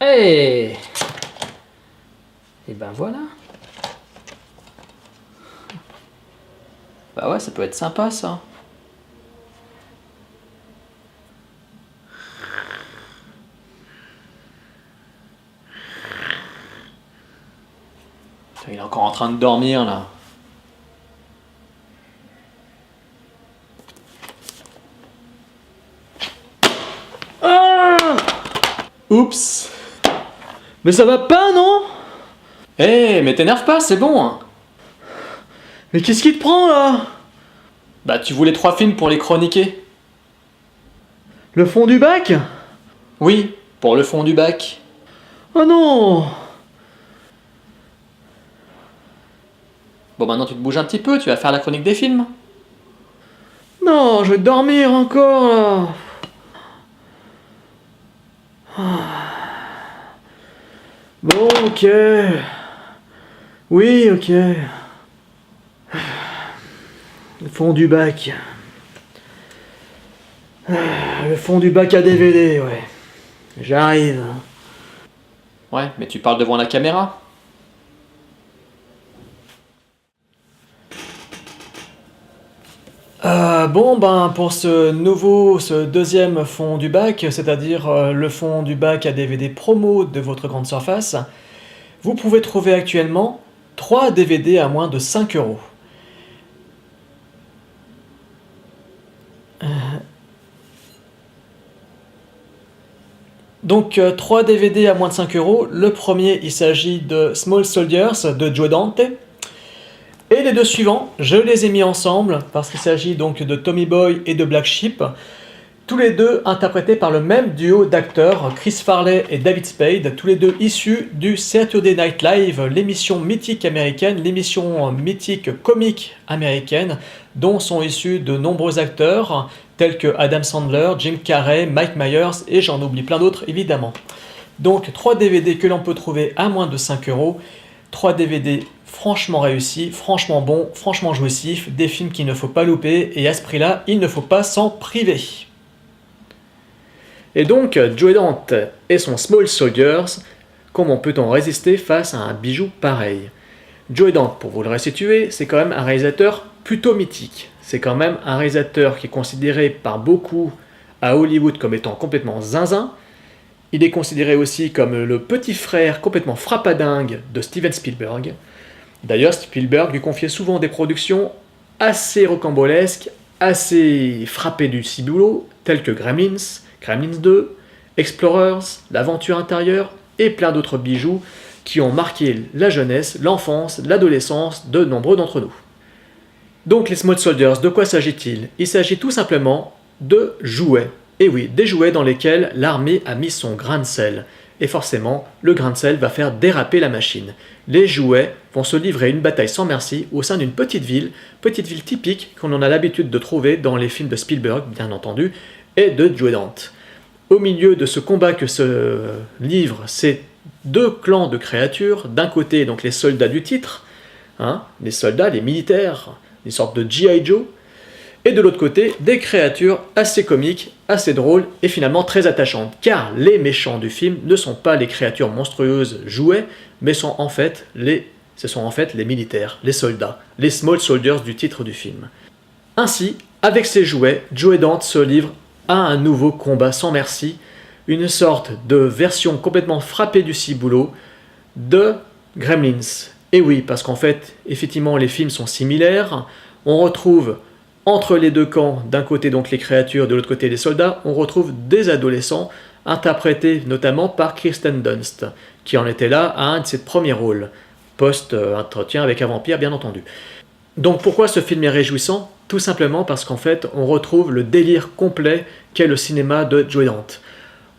Hey! Et ben voilà. Bah ouais, ça peut être sympa ça. Putain, il est encore en train de dormir là. Ah! Oups! Mais ça va pas, non? Eh, mais t'énerve pas, c'est bon, hein. Mais qu'est-ce qui te prend là? Bah, tu voulais 3 films pour les chroniquer. Le fond du bac? Oui, pour le fond du bac. Oh non! Bon, maintenant tu te bouges un petit peu, tu vas faire la chronique des films. Non, je vais dormir encore là. Bon, ok. Oui, ok. Le fond du bac. Le fond du bac à DVD, ouais. J'arrive. Ouais, mais tu parles devant la caméra. Bon, ben pour ce deuxième fond du bac, c'est-à-dire le fond du bac à DVD promo de votre grande surface, vous pouvez trouver actuellement 3 DVD à moins de 5 €. Donc 3 DVD à moins de 5 €. Le premier, il s'agit de Small Soldiers de Joe Dante. Et les deux suivants, je les ai mis ensemble parce qu'il s'agit donc de Tommy Boy et de Black Sheep, tous les deux interprétés par le même duo d'acteurs, Chris Farley et David Spade, tous les deux issus du Saturday Night Live, l'émission mythique américaine, l'émission mythique comique américaine, dont sont issus de nombreux acteurs tels que Adam Sandler, Jim Carrey, Mike Myers et j'en oublie plein d'autres évidemment. Donc 3 DVD que l'on peut trouver à moins de 5 €, 3 DVD franchement réussis, franchement bons, franchement jouissifs, des films qu'il ne faut pas louper et à ce prix-là, il ne faut pas s'en priver. Et donc, Joe Dante et son Small Soldiers, comment peut-on résister face à un bijou pareil? Joe Dante, pour vous le resituer, c'est quand même un réalisateur plutôt mythique. C'est quand même un réalisateur qui est considéré par beaucoup à Hollywood comme étant complètement zinzin. Il est considéré aussi comme le petit frère complètement frappadingue de Steven Spielberg. D'ailleurs, Spielberg lui confiait souvent des productions assez rocambolesques, assez frappées du ciboulot, telles que Gremlins, Gremlins 2, Explorers, L'Aventure intérieure et plein d'autres bijoux qui ont marqué la jeunesse, l'enfance, l'adolescence de nombreux d'entre nous. Donc les Small Soldiers, de quoi s'agit-il? Il s'agit tout simplement de jouets. Et oui, des jouets dans lesquels l'armée a mis son grain de sel. Et forcément, le grain de sel va faire déraper la machine. Les jouets vont se livrer une bataille sans merci au sein d'une petite ville typique qu'on en a l'habitude de trouver dans les films de Spielberg, bien entendu, et de Joe Dante. Au milieu de ce combat que se livrent ces deux clans de créatures, d'un côté donc les soldats du titre, les soldats, les militaires, des sortes de G.I. Joe, et de l'autre côté, des créatures assez comiques, assez drôles et finalement très attachantes. Car les méchants du film ne sont pas les créatures monstrueuses jouets, mais ce sont en fait les militaires, les soldats, les Small Soldiers du titre du film. Ainsi, avec ces jouets, Joe Dante se livre à un nouveau combat sans merci, une sorte de version complètement frappée du ciboulot de Gremlins. Et oui, parce qu'en fait, effectivement, les films sont similaires, on retrouve entre les deux camps, d'un côté donc les créatures, de l'autre côté les soldats, on retrouve des adolescents interprétés notamment par Kirsten Dunst, qui en était là à un de ses premiers rôles, post-entretien avec un vampire bien entendu. Donc pourquoi ce film est réjouissant? Tout simplement parce qu'en fait on retrouve le délire complet qu'est le cinéma de Joe Dante.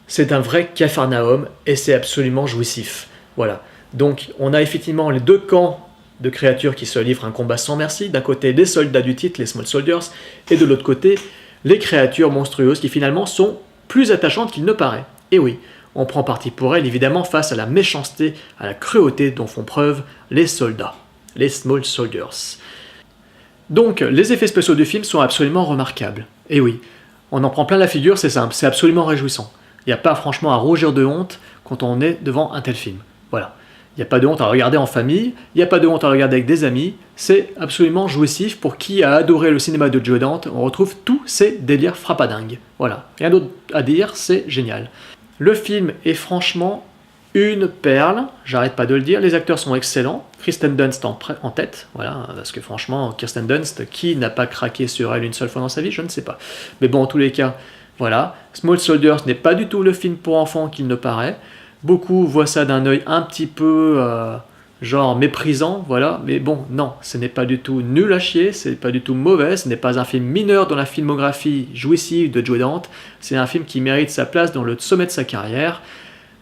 C'est un vrai Capharnaüm et c'est absolument jouissif. Voilà. Donc on a effectivement les deux camps de créatures qui se livrent un combat sans merci. D'un côté, les soldats du titre, les Small Soldiers, et de l'autre côté, les créatures monstrueuses qui finalement sont plus attachantes qu'il ne paraît. Et oui, on prend parti pour elles évidemment face à la méchanceté, à la cruauté dont font preuve les soldats, les Small Soldiers. Donc, les effets spéciaux du film sont absolument remarquables. Et oui, on en prend plein la figure, c'est simple, c'est absolument réjouissant. Il n'y a pas franchement à rougir de honte quand on est devant un tel film. Voilà. Il n'y a pas de honte à regarder en famille, il n'y a pas de honte à regarder avec des amis, c'est absolument jouissif pour qui a adoré le cinéma de Joe Dante, on retrouve tous ces délires frappadingues. Voilà, rien d'autre à dire, c'est génial. Le film est franchement une perle, j'arrête pas de le dire, les acteurs sont excellents, Kristen Dunst en tête, voilà, parce que franchement, Kirsten Dunst, qui n'a pas craqué sur elle une seule fois dans sa vie, je ne sais pas. Mais bon, en tous les cas, voilà, Small Soldiers n'est pas du tout le film pour enfants qu'il ne paraît. Beaucoup voient ça d'un œil un petit peu genre méprisant, voilà, mais bon, non, ce n'est pas du tout nul à chier, c'est pas du tout mauvais, ce n'est pas un film mineur dans la filmographie jouissive de Joe Dante, c'est un film qui mérite sa place dans le sommet de sa carrière,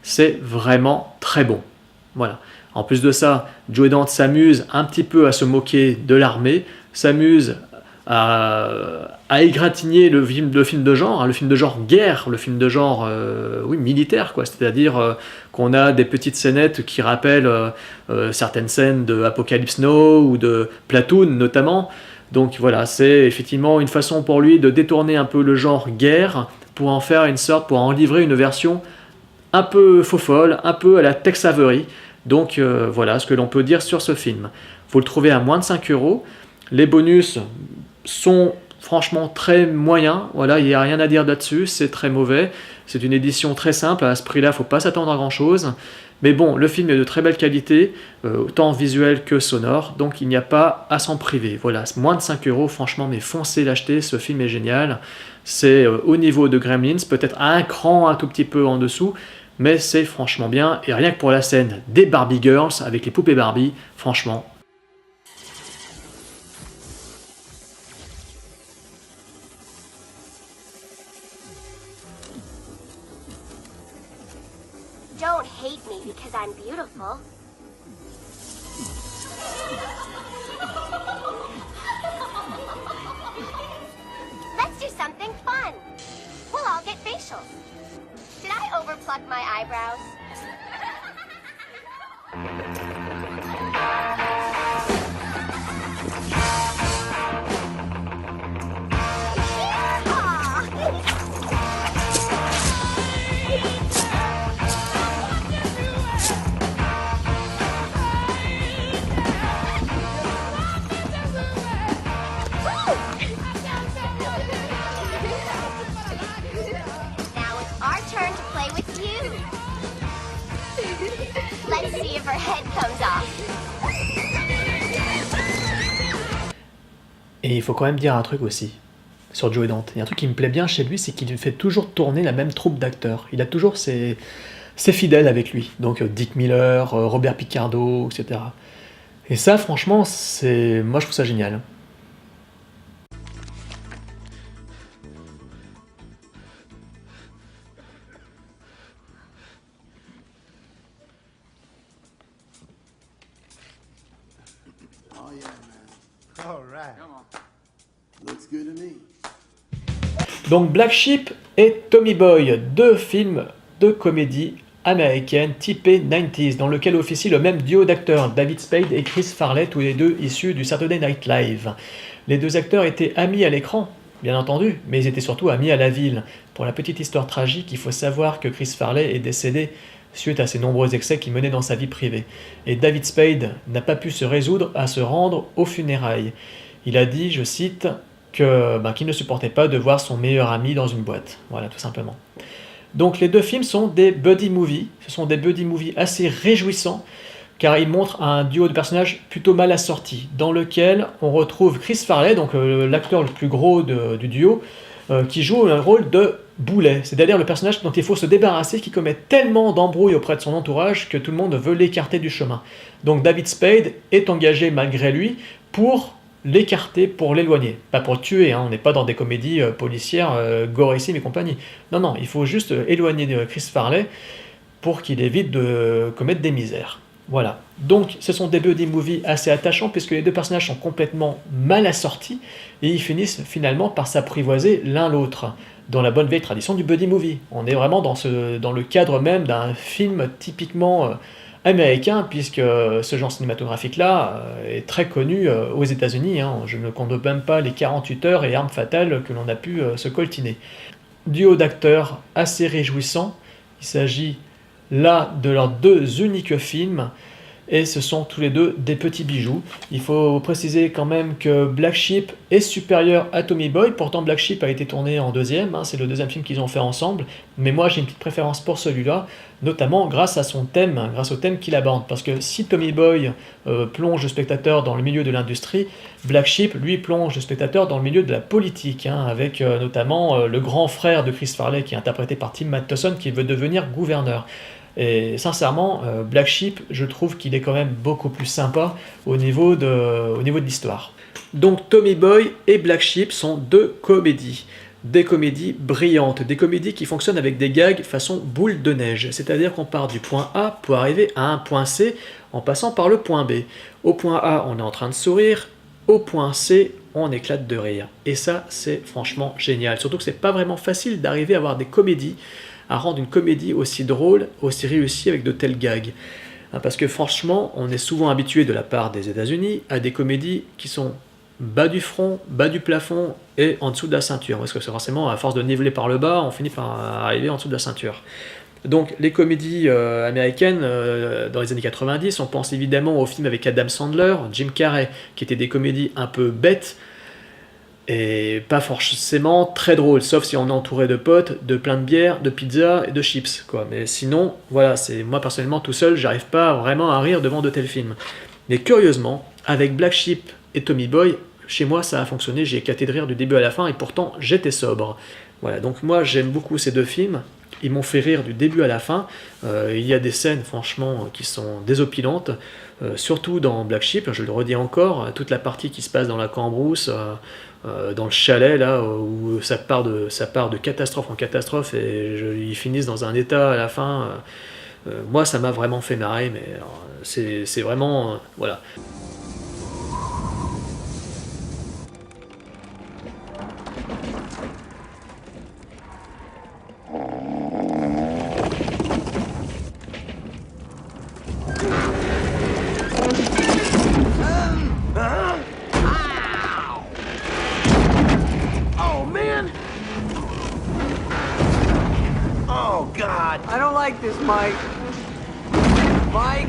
c'est vraiment très bon. Voilà. En plus de ça, Joe Dante s'amuse un petit peu à se moquer de l'armée, s'amuse à égratigner le film de genre, hein, le film de genre guerre, le film de genre oui, militaire, quoi. C'est-à-dire qu'on a des petites scénettes qui rappellent certaines scènes de Apocalypse Now ou de Platoon notamment. Donc voilà, c'est effectivement une façon pour lui de détourner un peu le genre guerre pour en faire une sorte, pour en livrer une version un peu faux-folle, un peu à la Tex Avery. Donc voilà ce que l'on peut dire sur ce film. Vous le trouvez à moins de 5 €. Les bonus sont franchement très moyens, voilà, il n'y a rien à dire là-dessus, c'est très mauvais, c'est une édition très simple, à ce prix-là, il ne faut pas s'attendre à grand-chose, mais bon, le film est de très belle qualité, autant visuelle que sonore, donc il n'y a pas à s'en priver, voilà, moins de 5 €, franchement, mais foncez l'acheter, ce film est génial, c'est au niveau de Gremlins, peut-être un cran un tout petit peu en dessous, mais c'est franchement bien, et rien que pour la scène des Barbie Girls, avec les poupées Barbie, franchement, Don't hate me because I'm beautiful. Let's do something fun. We'll all get facials. Did I overpluck my eyebrows? Let's see if her head comes off. Et il faut quand même dire un truc aussi, sur Joe Dante. Il y a un truc qui me plaît bien chez lui, c'est qu'il fait toujours tourner la même troupe d'acteurs. Il a toujours ses fidèles avec lui. Donc Dick Miller, Robert Picardo, etc. Et ça, franchement, moi je trouve ça génial. Oh yeah, man. All right. Come on. Looks good to me. Donc Black Sheep et Tommy Boy, deux films de comédie américaine typée 90s, dans lequel officie le même duo d'acteurs, David Spade et Chris Farley, tous les deux issus du Saturday Night Live. Les deux acteurs étaient amis à l'écran, bien entendu, mais ils étaient surtout amis à la ville. Pour la petite histoire tragique, il faut savoir que Chris Farley est décédé suite à ses nombreux excès qu'il menait dans sa vie privée. Et David Spade n'a pas pu se résoudre à se rendre aux funérailles. Il a dit, je cite, qu'il ne supportait pas de voir son meilleur ami dans une boîte. Voilà, tout simplement. Donc les deux films sont des buddy movies. Ce sont des buddy movies assez réjouissants, car ils montrent un duo de personnages plutôt mal assortis, dans lequel on retrouve Chris Farley, donc l'acteur le plus gros du duo, qui joue un rôle de boulet, c'est-à-dire le personnage dont il faut se débarrasser, qui commet tellement d'embrouilles auprès de son entourage que tout le monde veut l'écarter du chemin. Donc David Spade est engagé malgré lui pour l'écarter, pour l'éloigner. Pas pour le tuer, hein, on n'est pas dans des comédies policières, gorissimes et compagnie. Non, non, il faut juste éloigner Chris Farley pour qu'il évite de commettre des misères. Voilà. Donc, ce sont des buddy movies assez attachants puisque les deux personnages sont complètement mal assortis et ils finissent finalement par s'apprivoiser l'un l'autre, dans la bonne vieille tradition du buddy movie. On est vraiment dans le cadre même d'un film typiquement américain, puisque ce genre cinématographique-là est très connu aux États-Unis. Hein. Je ne compte même pas les 48 heures et armes fatales que l'on a pu se coltiner. duo d'acteurs assez réjouissant. Il s'agit là de leurs 2 uniques films et ce sont tous les 2 des petits bijoux. Il faut préciser quand même que Black Sheep est supérieur à Tommy Boy, pourtant Black Sheep a été tourné en 2e, hein, c'est le 2e film qu'ils ont fait ensemble, mais moi j'ai une petite préférence pour celui-là, notamment grâce à son thème, grâce au thème qu'il aborde, parce que si Tommy Boy plonge le spectateur dans le milieu de l'industrie, Black Sheep, lui, plonge le spectateur dans le milieu de la politique, hein, avec notamment le grand frère de Chris Farley, qui est interprété par Tim Matheson, qui veut devenir gouverneur. Et sincèrement, Black Sheep, je trouve qu'il est quand même beaucoup plus sympa au niveau de l'histoire. Donc Tommy Boy et Black Sheep sont 2 comédies. Des comédies brillantes, des comédies qui fonctionnent avec des gags façon boule de neige. C'est-à-dire qu'on part du point A pour arriver à un point C en passant par le point B. Au point A, on est en train de sourire. Au point C, on éclate de rire. Et ça, c'est franchement génial. Surtout que c'est pas vraiment facile d'arriver à avoir des comédies, à rendre une comédie aussi drôle, aussi réussie avec de tels gags. Parce que franchement, on est souvent habitué de la part des États-Unis à des comédies qui sont bas du front, bas du plafond et en dessous de la ceinture. Parce que c'est forcément, à force de niveler par le bas, on finit par arriver en dessous de la ceinture. Donc les comédies américaines dans les années 90, on pense évidemment aux films avec Adam Sandler, Jim Carrey, qui étaient des comédies un peu bêtes, et pas forcément très drôle, sauf si on est entouré de potes, de plein de bières, de pizza et de chips, quoi. Mais sinon, voilà, c'est moi personnellement tout seul, j'arrive pas vraiment à rire devant de tels films. Mais curieusement, avec Black Sheep et Tommy Boy, chez moi ça a fonctionné, j'ai éclaté de rire du début à la fin et pourtant j'étais sobre. Voilà, donc moi j'aime beaucoup ces 2 films, ils m'ont fait rire du début à la fin. Il y a des scènes franchement qui sont désopilantes, surtout dans Black Sheep, je le redis encore, toute la partie qui se passe dans la cambrousse, dans le chalet là où ça part de catastrophe en catastrophe et ils finissent dans un état à la fin. Moi ça m'a vraiment fait marrer, mais c'est vraiment voilà. Oh, God. I don't like this, Mike. Mike?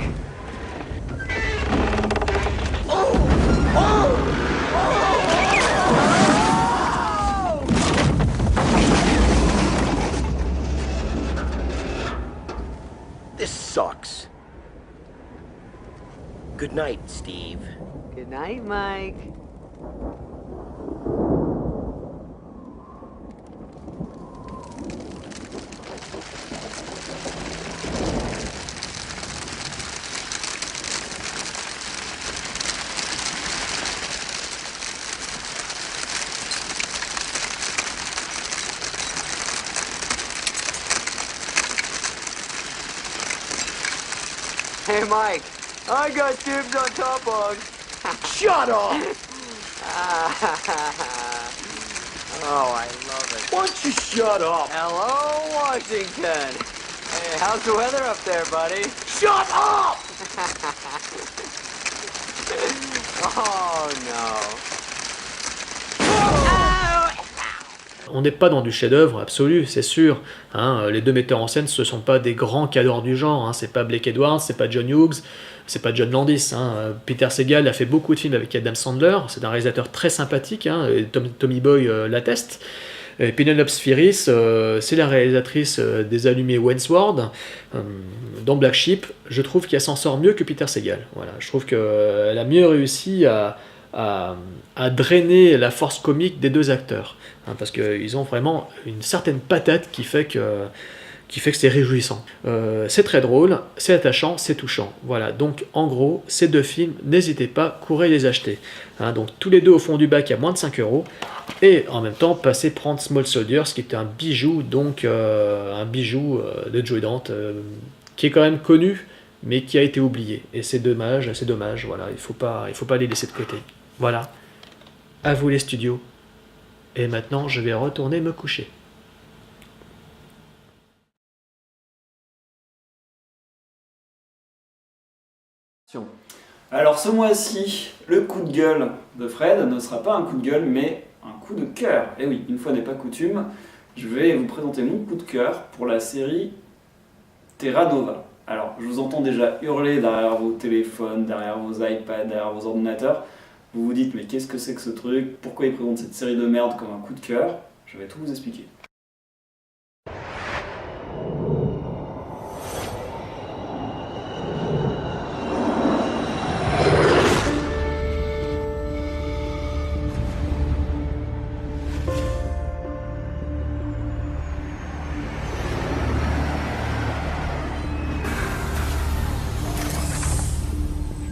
Oh! Oh! Oh! This sucks. Good night, Steve. Good night, Mike. Hey, Mike, I got dibs on top bug. Shut up! Oh, I love it. Why don't you shut up? Hello, Washington. Hey, how's the weather up there, buddy? Shut up! Oh, no. On n'est pas dans du chef-d'œuvre absolu, c'est sûr. Hein, les 2 metteurs en scène, ce ne sont pas des grands cadors du genre. Hein, c'est pas Blake Edwards, c'est pas John Hughes, c'est pas John Landis. Hein. Peter Segal a fait beaucoup de films avec Adam Sandler. C'est un réalisateur très sympathique. Hein, et Tommy Boy l'atteste. Et Penelope Spheris, c'est la réalisatrice des Allumés Wentworth. Dans Black Sheep, je trouve qu'elle s'en sort mieux que Peter Segal. Voilà, je trouve qu'elle a mieux réussi à drainer la force comique des 2 acteurs. Hein, parce qu'ils ont vraiment une certaine patate qui fait que c'est réjouissant. C'est très drôle, c'est attachant, c'est touchant. Voilà, donc en gros, ces 2 films, n'hésitez pas, courez les acheter. Hein, donc tous les 2 au fond du bac à moins de 5 €. Et en même temps, passez prendre Small Soldiers, qui est un bijou, donc un bijou de Joe Dante, qui est quand même connu, mais qui a été oublié. Et c'est dommage, voilà, il faut pas les laisser de côté. Voilà, à vous les studios. Et maintenant, je vais retourner me coucher. Alors ce mois-ci, le coup de gueule de Fred ne sera pas un coup de gueule, mais un coup de cœur. Et oui, une fois n'est pas coutume, Je vais vous présenter mon coup de cœur pour la série Terra Nova. Alors, je vous entends déjà hurler derrière vos téléphones, derrière vos iPads, derrière vos ordinateurs. Vous vous dites, mais qu'est-ce que c'est que ce truc? Pourquoi ils présentent cette série de merde comme un coup de cœur? Je vais tout vous expliquer.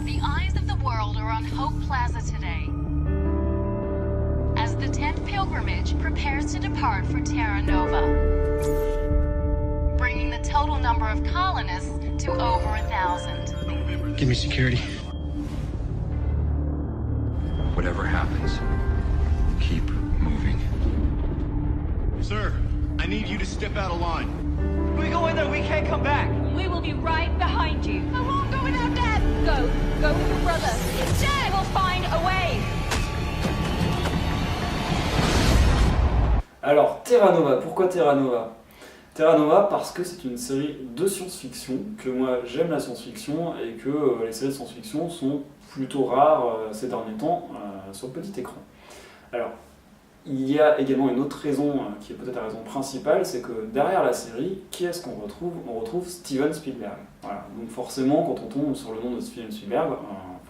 The eyes of the world are on Hope Plaza today, as the 10th pilgrimage prepares to depart for Terra Nova, bringing the total number of colonists to over 1,000. Give me security. Whatever happens, keep moving. Sir, I need you to step out of line. We go in there, we can't come back. We will be right behind you. I won't go without Dad. Go with your brother. Dad will find a way. Alors, Terra Nova, pourquoi Terra Nova? Terra Nova parce que c'est une série de science-fiction, que moi j'aime la science-fiction et que les séries de science-fiction sont plutôt rares ces derniers temps sur le petit écran. Alors, il y a également une autre raison qui est peut-être la raison principale, c'est que derrière la série, qui est-ce qu'on retrouve? On retrouve Steven Spielberg. Voilà. Donc forcément, quand on tombe sur le nom de Steven Spielberg,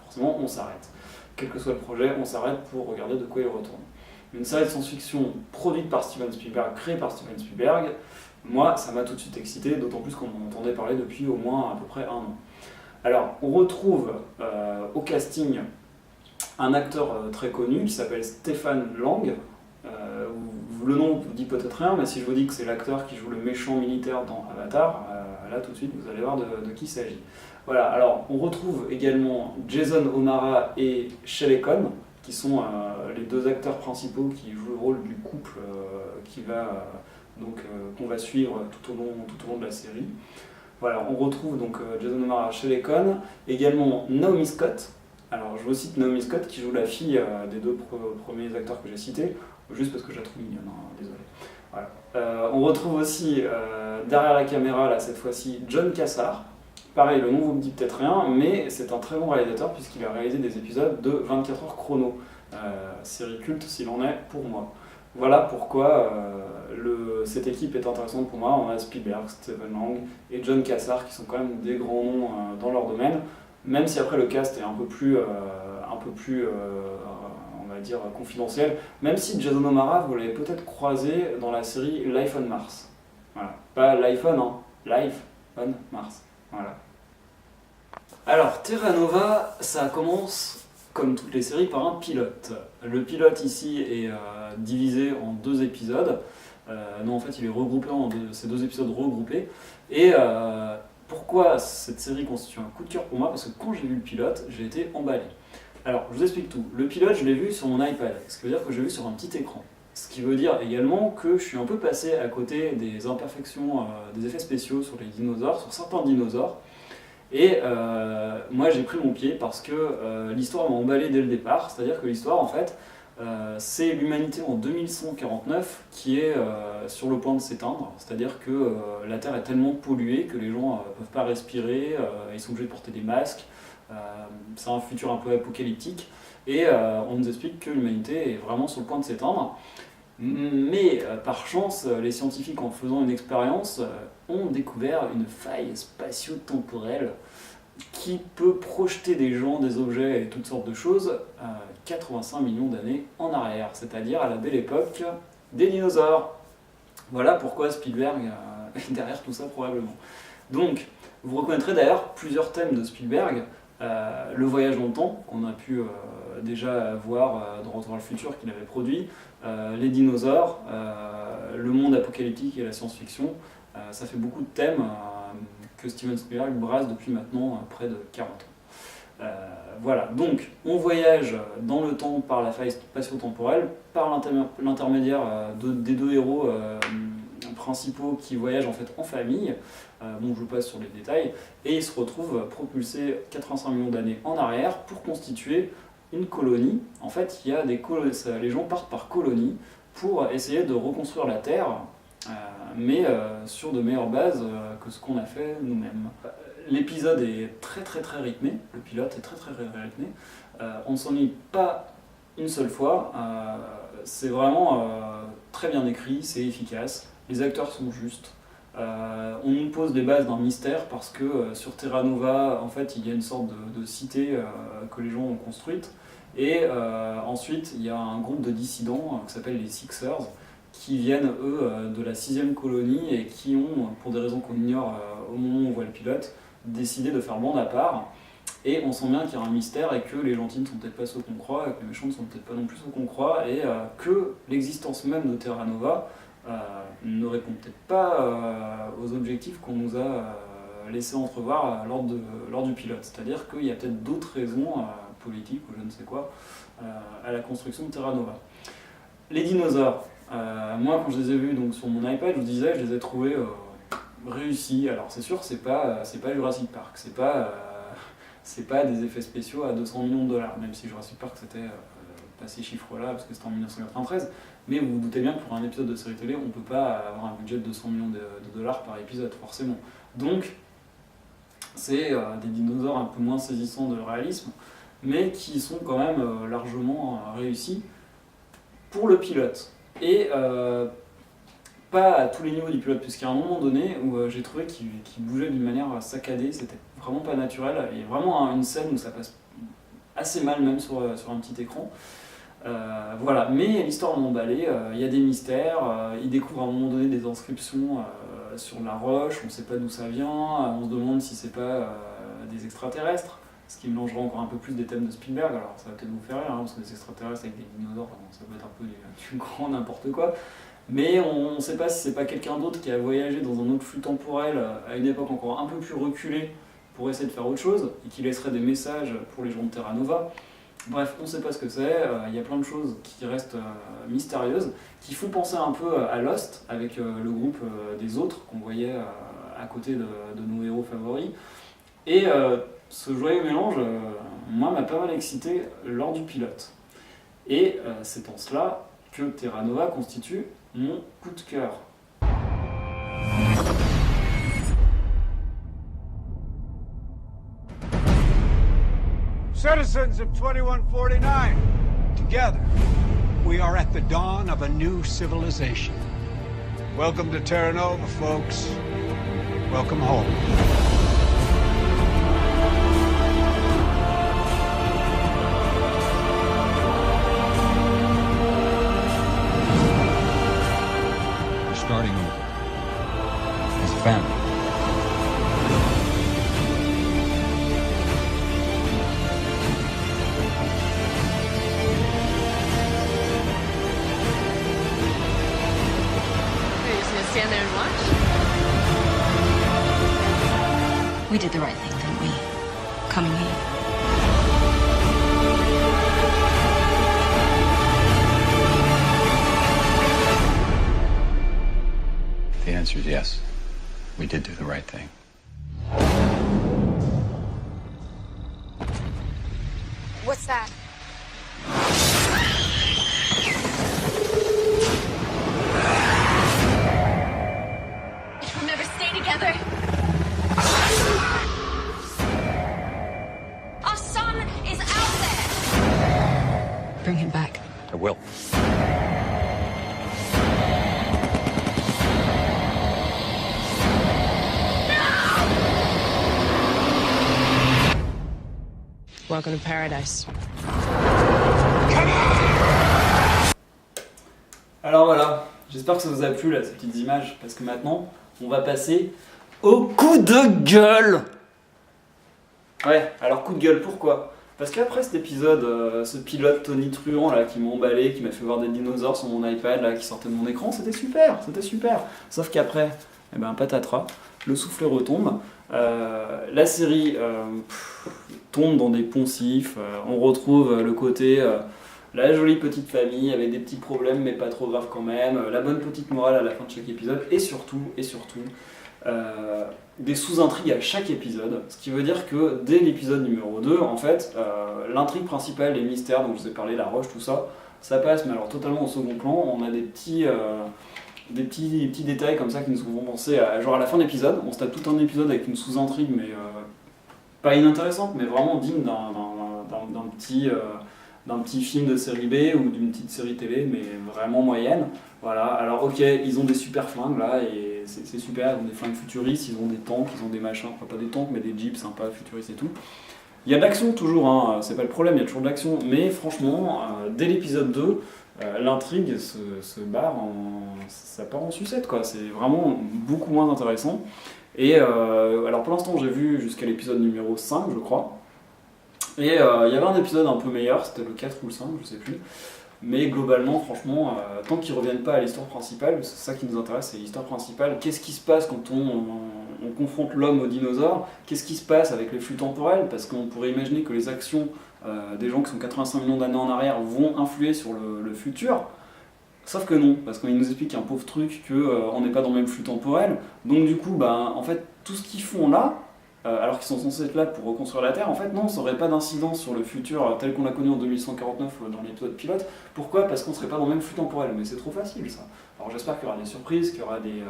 forcément on s'arrête. Quel que soit le projet, on s'arrête pour regarder de quoi il retourne. Une série de science-fiction produite par Steven Spielberg, créée par Steven Spielberg, moi ça m'a tout de suite excité, d'autant plus qu'on en entendait parler depuis au moins à peu près 1 an. Alors, on retrouve au casting un acteur très connu qui s'appelle Stephen Lang. Le nom vous dit peut-être rien, mais si je vous dis que c'est l'acteur qui joue le méchant militaire dans Avatar, là tout de suite vous allez voir de qui il s'agit. Voilà, alors on retrouve également Jason O'Mara et Shelley Cohn, qui sont les deux acteurs principaux qui jouent le rôle du couple qu'on va suivre tout au long de la série. Voilà, on retrouve donc Jason O'Mara, Shelley Cohn, également Naomi Scott. Alors je vous cite Naomi Scott qui joue la fille des deux premiers acteurs que j'ai cités, juste parce que je la trouve mignonne, désolé. Voilà. On retrouve aussi derrière la caméra, là cette fois-ci, John Cassar. Pareil, le nom vous me dit peut-être rien, mais c'est un très bon réalisateur puisqu'il a réalisé des épisodes de 24 heures chrono. Série culte s'il en est pour moi. Voilà pourquoi cette équipe est intéressante pour moi. On a Spielberg, Stephen Lang et John Cassar qui sont quand même des grands noms dans leur domaine, même si après le cast est un peu plus on va dire confidentiel, même si Jason O'Mara vous l'avez peut-être croisé dans la série Life on Mars. Voilà. Pas l'iPhone, hein, Life on Mars. Voilà. Alors, Terra Nova, ça commence, comme toutes les séries, par un pilote. Le pilote ici est divisé en 2 épisodes. Non, en fait, il est regroupé en ces 2 épisodes regroupés. Et pourquoi cette série constitue un coup de cœur pour moi? Parce que quand j'ai vu le pilote, j'ai été emballé. Alors, je vous explique tout. Le pilote, je l'ai vu sur mon iPad, ce qui veut dire que je l'ai vu sur un petit écran. Ce qui veut dire également que je suis un peu passé à côté des imperfections, des effets spéciaux sur les dinosaures, sur certains dinosaures. Et moi j'ai pris mon pied parce que l'histoire m'a emballé dès le départ, c'est-à-dire que l'histoire en fait c'est l'humanité en 2149 qui est sur le point de s'éteindre, c'est-à-dire que la Terre est tellement polluée que les gens ne peuvent pas respirer, ils sont obligés de porter des masques, c'est un futur un peu apocalyptique et on nous explique que l'humanité est vraiment sur le point de s'éteindre. Mais par chance, les scientifiques en faisant une expérience ont découvert une faille spatio-temporelle qui peut projeter des gens, des objets et toutes sortes de choses 85 millions d'années en arrière, c'est-à-dire à la belle époque des dinosaures. Voilà pourquoi Spielberg est derrière tout ça probablement. Donc, vous reconnaîtrez d'ailleurs plusieurs thèmes de Spielberg. Le voyage dans le temps, qu'on a pu déjà voir dans Retour vers le futur qu'il avait produit, les dinosaures, le monde apocalyptique et la science-fiction, ça fait beaucoup de thèmes que Steven Spielberg brasse depuis maintenant près de 40 ans. Voilà, donc on voyage dans le temps par la faille spatio-temporelle, par l'intermédiaire des 2 héros principaux qui voyagent en fait en famille. Bon, je vous passe sur les détails, et ils se retrouvent propulsés 85 millions d'années en arrière pour constituer une colonie. En fait, il y a les gens partent par colonies pour essayer de reconstruire la Terre mais sur de meilleures bases que ce qu'on a fait nous-mêmes. L'épisode est très rythmé, le pilote est très rythmé, on ne s'ennuie pas une seule fois, c'est vraiment très bien écrit, c'est efficace, les acteurs sont justes. On nous pose les bases d'un mystère parce que sur Terra Nova, en fait, il y a une sorte de cité que les gens ont construite. Et ensuite, il y a un groupe de dissidents qui s'appelle les Sixers, qui viennent, eux, de la 6e colonie et qui ont, pour des raisons qu'on ignore au moment où on voit le pilote, décidé de faire bande à part. Et on sent bien qu'il y a un mystère et que les gentils ne sont peut-être pas ceux qu'on croit, et que les méchants ne sont peut-être pas non plus ceux qu'on croit, et que l'existence même de Terra Nova ne répond peut-être pas aux objectifs qu'on nous a laissé entrevoir lors du pilote. C'est-à-dire qu'il y a peut-être d'autres raisons politiques ou je ne sais quoi à la construction de Terra Nova. Les dinosaures, moi quand je les ai vus donc, sur mon iPad, je vous disais, je les ai trouvés réussis. Alors c'est sûr, c'est pas Jurassic Park, c'est pas des effets spéciaux à 200 millions de dollars, même si Jurassic Park c'était pas ces chiffres-là parce que c'était en 1993. Mais vous vous doutez bien que pour un épisode de série télé, on ne peut pas avoir un budget de 200 millions de dollars par épisode, forcément. Donc, c'est des dinosaures un peu moins saisissants de réalisme, mais qui sont quand même largement réussis pour le pilote. Et pas à tous les niveaux du pilote, puisqu'à un moment donné où j'ai trouvé qu'il bougeait d'une manière saccadée, c'était vraiment pas naturel. Il y a vraiment une scène où ça passe assez mal, même sur un petit écran. Voilà, mais l'histoire m'a emballé, il y a des mystères, il découvre à un moment donné des inscriptions sur la roche, on ne sait pas d'où ça vient, on se demande si c'est pas des extraterrestres, ce qui mélangera encore un peu plus des thèmes de Spielberg. Alors ça va peut-être vous faire rire, parce que des extraterrestres avec des dinosaures, ça peut être un peu du grand n'importe quoi, mais on ne sait pas si c'est pas quelqu'un d'autre qui a voyagé dans un autre flux temporel à une époque encore un peu plus reculée pour essayer de faire autre chose, et qui laisserait des messages pour les gens de Terra Nova. Bref, on ne sait pas ce que c'est, il y a plein de choses qui restent mystérieuses, qui font penser un peu à Lost, avec le groupe des autres qu'on voyait à côté de nos héros favoris. Et ce joyeux mélange, moi, m'a pas mal excité lors du pilote. Et c'est en cela que Terra Nova constitue mon coup de cœur. Citizens of 2149, together, we are at the dawn of a new civilization. Welcome to Terra Nova, folks. Welcome home. We're starting over as a family. Stand there and watch? We did the right thing, didn't we? Coming here. The answer is yes. We did do the right thing. What's that? We'll never stay together. Our son is out there. Bring him back. I will. Welcome to paradise. Alors voilà, j'espère que ça vous a plu là, ces petites images, parce que maintenant, on va passer au coup de gueule. Ouais, alors coup de gueule, pourquoi ? Parce qu'après cet épisode, ce pilote Tony Truant là, qui m'a emballé, qui m'a fait voir des dinosaures sur mon iPad là, qui sortaient de mon écran, c'était super. Sauf qu'après, eh ben, patatras, le soufflet retombe. La série tombe dans des poncifs, on retrouve le côté la jolie petite famille avec des petits problèmes mais pas trop graves quand même, la bonne petite morale à la fin de chaque épisode et surtout des sous-intrigues à chaque épisode, ce qui veut dire que dès l'épisode numéro 2, en fait, l'intrigue principale, les mystères dont je vous ai parlé, la roche, tout ça, ça passe mais alors totalement au second plan. On a des petits des petits détails comme ça qui nous font penser à, genre à la fin de l'épisode, on se tape tout un épisode avec une sous-intrigue, mais pas inintéressante, mais vraiment digne d'un petit film de série B ou d'une petite série télé, mais vraiment moyenne. Voilà, alors ok, ils ont des super flingues là, et c'est super, ils ont des flingues futuristes, ils ont des tanks, ils ont des machins, enfin pas des tanks, mais des jeeps sympas, futuristes et tout. Il y a de l'action toujours, hein, c'est pas le problème, il y a toujours de l'action, mais franchement, dès l'épisode 2, l'intrigue se barre ça part en sucette, quoi. C'est vraiment beaucoup moins intéressant. Et alors pour l'instant, j'ai vu jusqu'à l'épisode numéro 5, je crois. Et il y avait un épisode un peu meilleur, c'était le 4 ou le 5, je sais plus. Mais globalement, franchement, tant qu'ils ne reviennent pas à l'histoire principale, c'est ça qui nous intéresse, c'est l'histoire principale. Qu'est-ce qui se passe quand on confronte l'homme aux dinosaures? Qu'est-ce qui se passe avec les flux temporels? Parce qu'on pourrait imaginer que les actions des gens qui sont 85 millions d'années en arrière vont influer sur le futur. Sauf que non, parce qu'il nous explique un pauvre truc qu'on n'est pas dans le même flux temporel. Donc du coup, en fait, tout ce qu'ils font là, alors qu'ils sont censés être là pour reconstruire la Terre, en fait non, ça n'aurait pas d'incidence sur le futur tel qu'on l'a connu en 2149 dans l'épisode pilote. Pourquoi? Parce qu'on ne serait pas dans le même flux temporel, mais c'est trop facile ça. Alors j'espère qu'il y aura des surprises, qu'il y aura des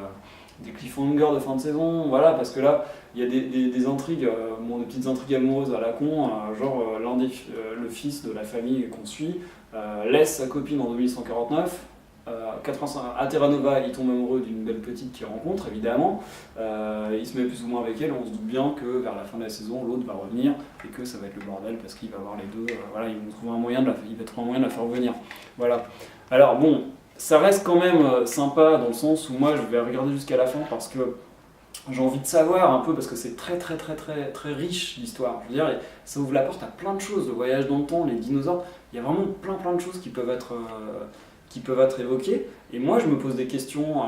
cliffhangers de fin de saison, voilà, parce que là, il y a des intrigues, des petites intrigues amoureuses à la con, genre le fils de la famille qu'on suit laisse sa copine en 2149, à Terra Nova, il tombe amoureux d'une belle petite qu'il rencontre, évidemment. Il se met plus ou moins avec elle, on se doute bien que vers la fin de la saison, l'autre va revenir et que ça va être le bordel parce qu'il va voir les deux. Voilà, ils vont trouver un moyen de la faire revenir. Voilà. Alors bon, ça reste quand même sympa dans le sens où moi je vais regarder jusqu'à la fin parce que j'ai envie de savoir un peu, parce que c'est très riche l'histoire. Je veux dire, ça ouvre la porte à plein de choses, le voyage dans le temps, les dinosaures, il y a vraiment plein de choses qui peuvent être évoquées. Et moi je me pose des questions,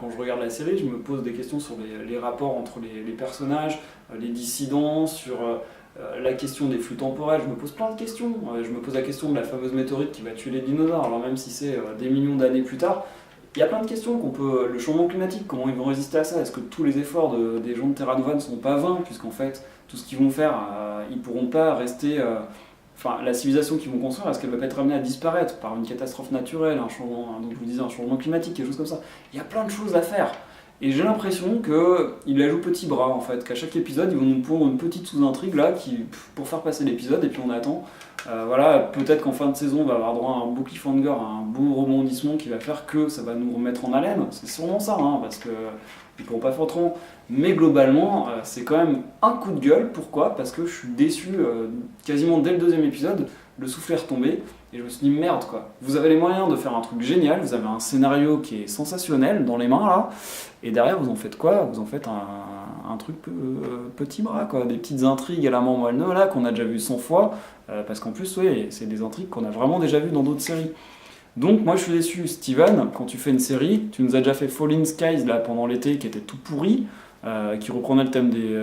quand je regarde la série, je me pose des questions sur les rapports entre les personnages, les dissidents, sur la question des flux temporels, je me pose plein de questions. Je me pose la question de la fameuse météorite qui va tuer les dinosaures, alors même si c'est des millions d'années plus tard. Il y a plein de questions qu'on peut... Le changement climatique, comment ils vont résister à ça? Est-ce que tous les efforts des gens de Terra Nova ne sont pas vains, puisqu'en fait, tout ce qu'ils vont faire, ils pourront pas rester... Enfin, la civilisation qu'ils vont construire, est-ce qu'elle va pas être amenée à disparaître par une catastrophe naturelle, un changement climatique, quelque chose comme ça? Il y a plein de choses à faire. Et j'ai l'impression qu'ils la jouent petit bras, en fait, qu'à chaque épisode, ils vont nous pondre une petite sous-intrigue là, pour faire passer l'épisode, et puis on attend. Voilà, peut-être qu'en fin de saison, on va avoir droit à un beau cliffhanger, un beau rebondissement qui va faire que ça va nous remettre en haleine. C'est sûrement ça, hein, parce que ils pourront pas faire autrement. Mais globalement, c'est quand même un coup de gueule. Pourquoi? Parce que je suis déçu quasiment dès le deuxième épisode, le soufflet est retombé, et je me suis dit merde quoi. Vous avez les moyens de faire un truc génial, vous avez un scénario qui est sensationnel dans les mains là, et derrière vous en faites quoi? Vous en faites un truc petit bras quoi, des petites intrigues à la Moelle là qu'on a déjà vu 100 fois, parce qu'en plus oui, c'est des intrigues qu'on a vraiment déjà vues dans d'autres séries. Donc moi je suis déçu, Steven, quand tu fais une série, tu nous as déjà fait Falling Skies là pendant l'été qui était tout pourri, qui reprenait le thème des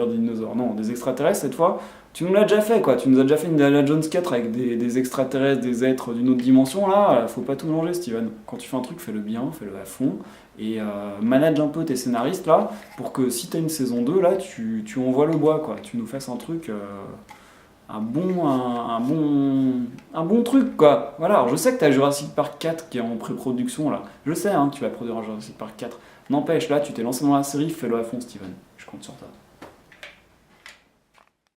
dinosaures, non, des extraterrestres cette fois. Tu nous l'as déjà fait quoi, tu nous as déjà fait une Indiana Jones 4 avec des extraterrestres, des êtres d'une autre dimension là, faut pas tout mélanger Steven. Quand tu fais un truc, fais-le bien, fais-le à fond, et manage un peu tes scénaristes là, pour que si t'as une saison 2 là, tu envoies le bois quoi, tu nous fasses un truc... un bon truc quoi. Voilà, alors je sais que t'as Jurassic Park 4 qui est en pré-production là. Je sais hein, que tu vas produire un Jurassic Park 4. N'empêche là, tu t'es lancé dans la série, fais-le à fond Steven. Je compte sur toi.